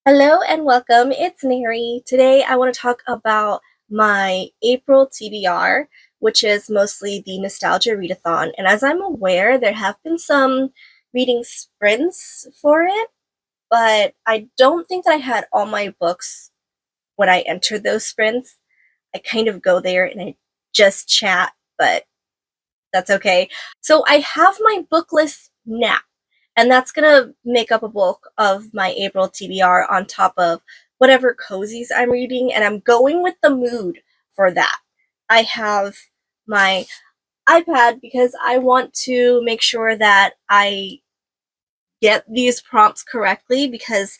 Hello and welcome. It's Neri. Today I want to talk about my April TBR, which is mostly the Nostalgia Readathon. And as I'm aware, there have been some reading sprints for it, but I don't think that I had all my books when I entered those sprints. I kind of go there and I just chat, but that's okay. So I have my book list now, and that's gonna make up a bulk of my April TBR on top of whatever cozies I'm reading, and I'm going with the mood for that. I have my iPad because I want to make sure that I get these prompts correctly because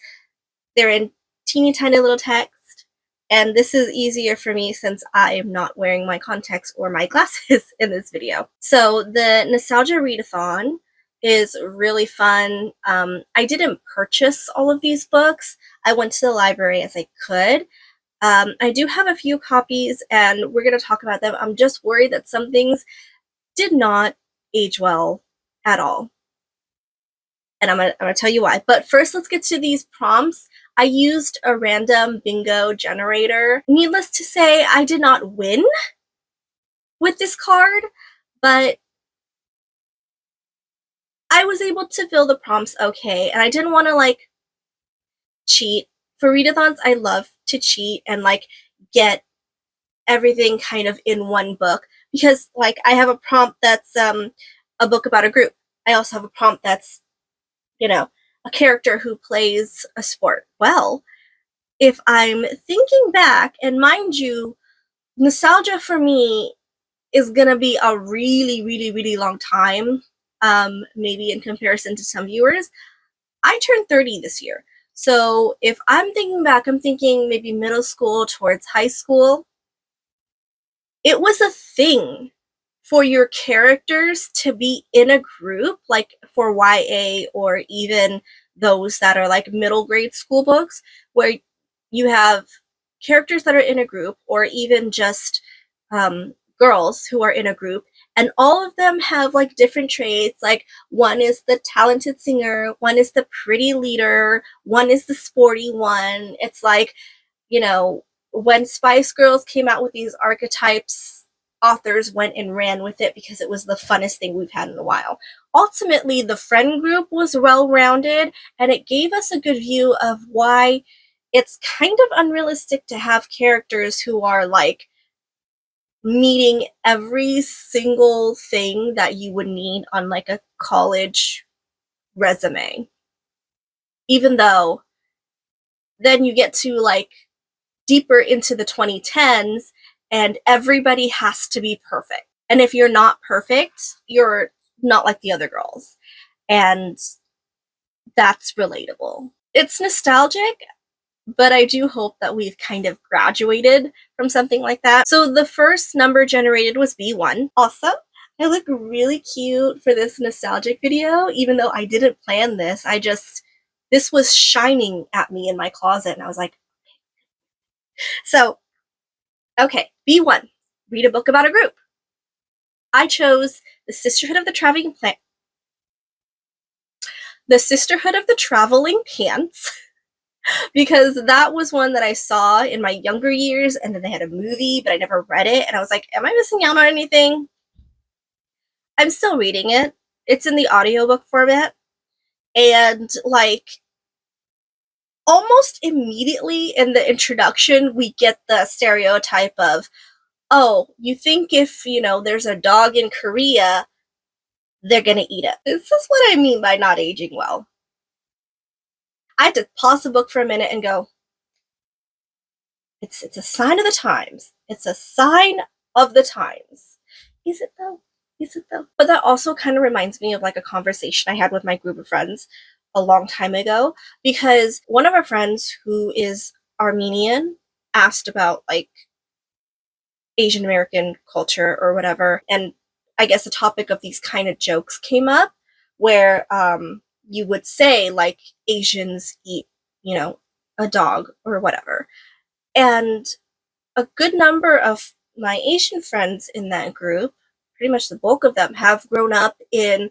they're in teeny tiny little text, and this is easier for me since I am not wearing my contacts or my glasses in this video. So the Nostalgia Readathon is really fun. I didn't purchase all of these books. I went to the library as I could. I do have a few copies and we're going to talk about them. I'm just worried that some things did not age well at all. And I'm gonna tell you why. But first, let's get to these prompts. I used a random bingo generator. Needless to say, I did not win with this card, but I was able to fill the prompts okay, and I didn't want to cheat. For readathons, I love to cheat and get everything kind of in one book because I have a prompt that's a book about a group. I also have a prompt that's a character who plays a sport. Well, if I'm thinking back, and mind you, nostalgia for me is gonna be a really, really, really long time, maybe in comparison to some viewers. I turned 30 this year. So if I'm thinking back, I'm thinking maybe middle school towards high school. It was a thing for your characters to be in a group, like for YA or even those that are like middle grade school books, where you have characters that are in a group, or even just girls who are in a group, and all of them have different traits. Like one is the talented singer, one is the pretty leader, one is the sporty one. It's when Spice Girls came out with these archetypes, authors went and ran with it because it was the funnest thing we've had in a while. Ultimately, the friend group was well-rounded, and it gave us a good view of why it's kind of unrealistic to have characters who are meeting every single thing that you would need on a college resume. Even though then you get to deeper into the 2010s and everybody has to be perfect. And if you're not perfect, you're not like the other girls. And that's relatable. It's nostalgic, but I do hope that we've kind of graduated from something like that. So the first number generated was B1. Awesome. I look really cute for this nostalgic video, even though I didn't plan this. This was shining at me in my closet, and I was like, so, okay, B1, read a book about a group. I chose The Sisterhood of the Traveling Pants because that was one that I saw in my younger years, and then they had a movie, but I never read it, and I was like, am I missing out on anything? I'm still reading it. It's in the audiobook format, and almost immediately in the introduction, we get the stereotype of, oh, you think if, there's a dog in Korea, they're gonna eat it. This is what I mean by not aging well. I had to pause the book for a minute and go, it's a sign of the times. It's a sign of the times. Is it though? Is it though? But that also kind of reminds me of a conversation I had with my group of friends a long time ago, because one of our friends who is Armenian asked about Asian American culture or whatever, and I guess the topic of these kind of jokes came up where you would say Asians eat, a dog or whatever. And a good number of my Asian friends in that group, pretty much the bulk of them, have grown up in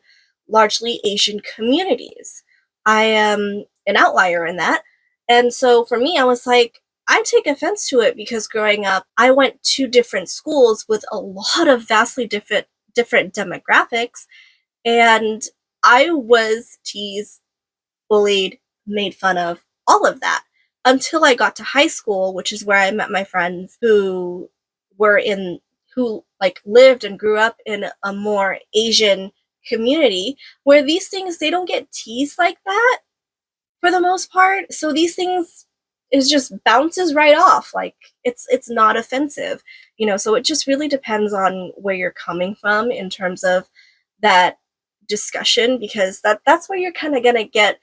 largely Asian communities. I am an outlier in that. And so for me, I was like, I take offense to it because growing up, I went to different schools with a lot of vastly different demographics, and I was teased, bullied, made fun of, all of that until I got to high school, which is where I met my friends were in who like lived and grew up in a more Asian community where these things they don't get teased like that for the most part. So these things is just bounces right off. Like it's not offensive, you know. So it just really depends on where you're coming from in terms of that discussion, because that's where you're kind of gonna get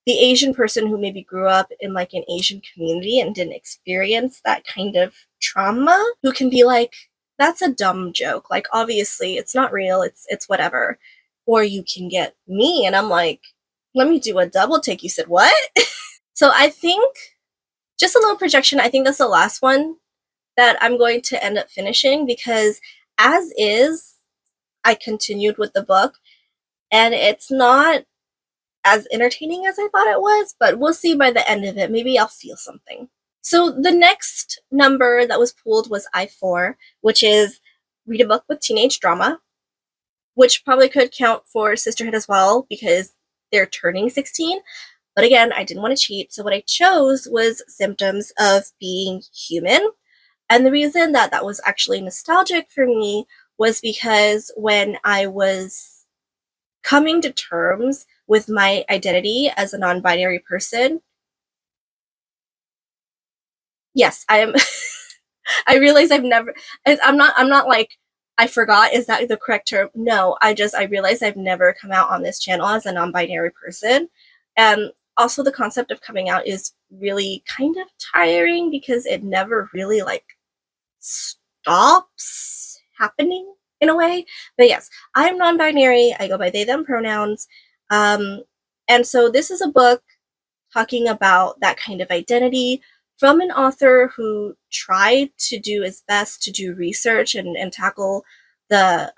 the Asian person who maybe grew up in like an Asian community and didn't experience that kind of trauma, who can be like, that's a dumb joke. Like obviously it's not real, it's whatever. Or you can get me and I'm like, let me do a double take. You said what? So I think just a little projection. I think that's the last one that I'm going to end up finishing because as is, I continued with the book and it's not as entertaining as I thought it was, but we'll see by the end of it. Maybe I'll feel something. So the next number that was pulled was I4, which is read a book with teenage drama, which probably could count for sisterhood as well because they're turning 16. But again, I didn't want to cheat, so what I chose was symptoms of being human. And the reason that that was actually nostalgic for me was because when I was coming to terms with my identity as a non-binary person, yes, I am. I realize I've never. I'm not like I forgot. Is that the correct term? No, I realize I've never come out on this channel as a non-binary person, and also the concept of coming out is really kind of tiring because it never really like stops happening in a way. But yes, I'm non-binary. I go by they them pronouns, um, and so this is a book talking about that kind of identity from an author who tried to do his best to do research and tackle the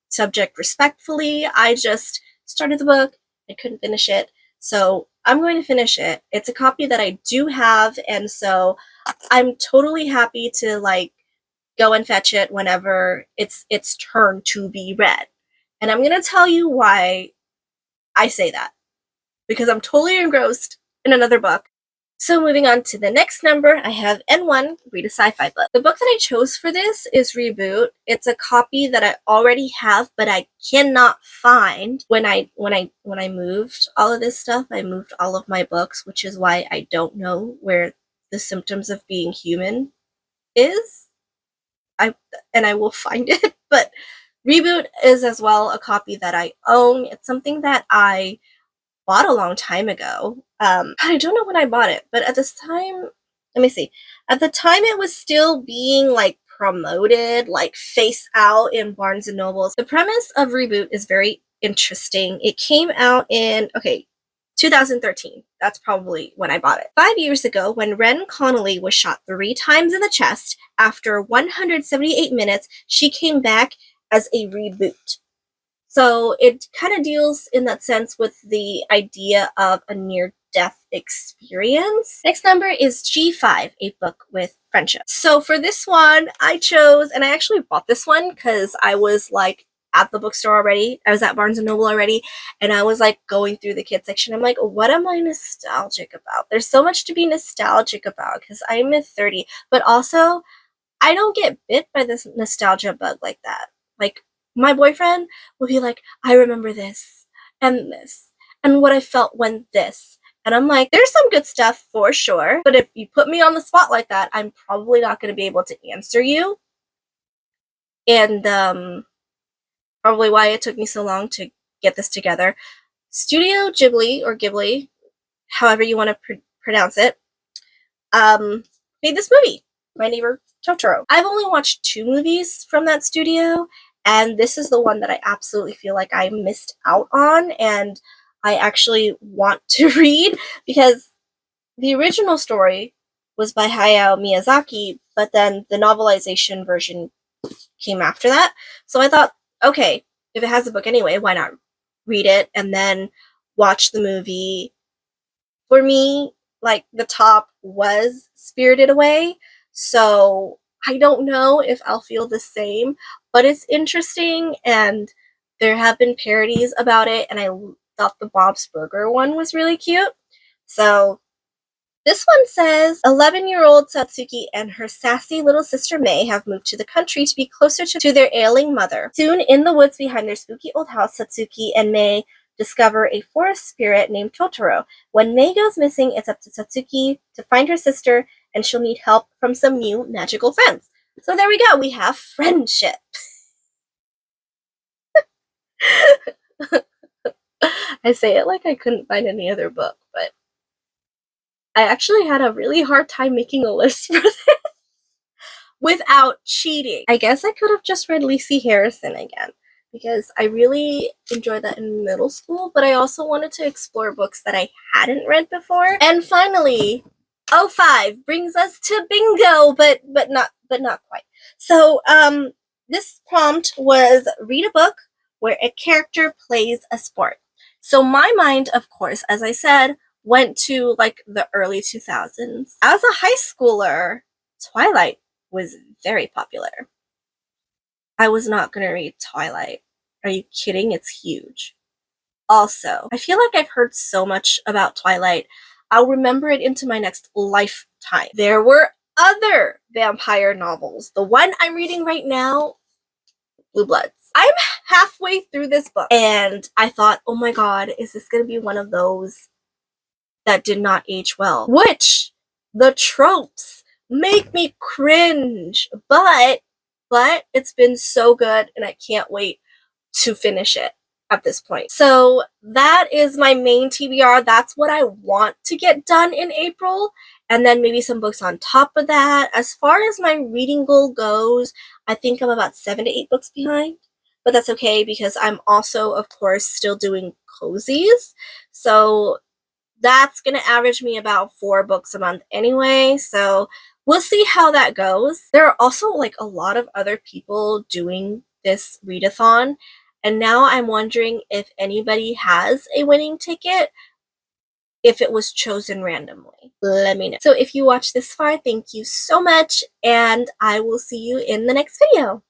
subject respectfully. I just started the book, I couldn't finish it, so I'm going to finish it. It's a copy that I do have, and so I'm totally happy to like go and fetch it whenever it's turn to be read. And I'm going to tell you why I say that because I'm totally engrossed in another book. So moving on to the next number, I have N1, read a sci-fi book. The book that I chose for this is Reboot. It's a copy that I already have, but I cannot find. When I moved all of this stuff, I moved all of my books, which is why I don't know where the symptoms of being human is. I will find it, but Reboot is as well a copy that I own. It's something that I bought a long time ago. I don't know when I bought it, but at this time, let me see. At the time, it was still being like promoted, like face out in Barnes and Nobles. The premise of Reboot is very interesting. It came out in 2013. That's probably when I bought it. 5 years ago, when Ren Connolly was shot 3 times in the chest, after 178 minutes, she came back as a reboot. So it kind of deals in that sense with the idea of a near-death experience. Next number is G5, a book with friendship. So for this one, I chose, and I actually bought this one because I was like at the bookstore already. I was at Barnes & Noble already, and I was like going through the kids section. I'm like, what am I nostalgic about? There's so much to be nostalgic about because I'm at 30, but also I don't get bit by this nostalgia bug like that. Like, my boyfriend will be like, I remember this and what I felt when this. And I'm like, there's some good stuff for sure, but if you put me on the spot like that, I'm probably not going to be able to answer you. And probably why it took me so long to get this together. Studio Ghibli, or Ghibli, however you want to pronounce it, made this movie, My Neighbor Totoro. I've only watched 2 movies from that studio, and this is the one that I absolutely feel like I missed out on, and I actually want to read because the original story was by Hayao Miyazaki, but then the novelization version came after that. So I thought, okay, if it has a book anyway, why not read it and then watch the movie? For me, like the top was Spirited Away, so I don't know if I'll feel the same, but it's interesting, and there have been parodies about it, and I thought the Bob's Burger one was really cute. So this one says 11-year-old Satsuki and her sassy little sister May have moved to the country to be closer to their ailing mother. Soon, in the woods behind their spooky old house, Satsuki and May discover a forest spirit named Totoro. When May goes missing, it's up to Satsuki to find her sister, and she'll need help from some new magical friends. So there we go, we have friendship. I say it like I couldn't find any other book, but I actually had a really hard time making a list for this without cheating. I guess I could have just read Lacey Harrison again, because I really enjoyed that in middle school, but I also wanted to explore books that I hadn't read before. And finally, 05 brings us to bingo, but not quite. So this prompt was read a book where a character plays a sport. So my mind, of course, as I said, went to like the early 2000s. As a high schooler, Twilight was very popular. I was not going to read Twilight. Are you kidding? It's huge. Also, I feel like I've heard so much about Twilight, I'll remember it into my next lifetime. There were other vampire novels. The one I'm reading right now, Blue Bloods. I'm halfway through this book, and I thought, oh my god, is this going to be one of those that did not age well? Which, the tropes make me cringe, but it's been so good, and I can't wait to finish it at this point. So that is my main TBR. That's what I want to get done in April, and then maybe some books on top of that. As far as my reading goal goes, I think I'm about 7 to 8 books behind, but that's okay because I'm also, of course, still doing cozies. So that's going to average me about 4 books a month anyway, so we'll see how that goes. There are also like a lot of other people doing this readathon, and now I'm wondering if anybody has a winning ticket, if it was chosen randomly. Let me know. So if you watched this far, thank you so much, and I will see you in the next video.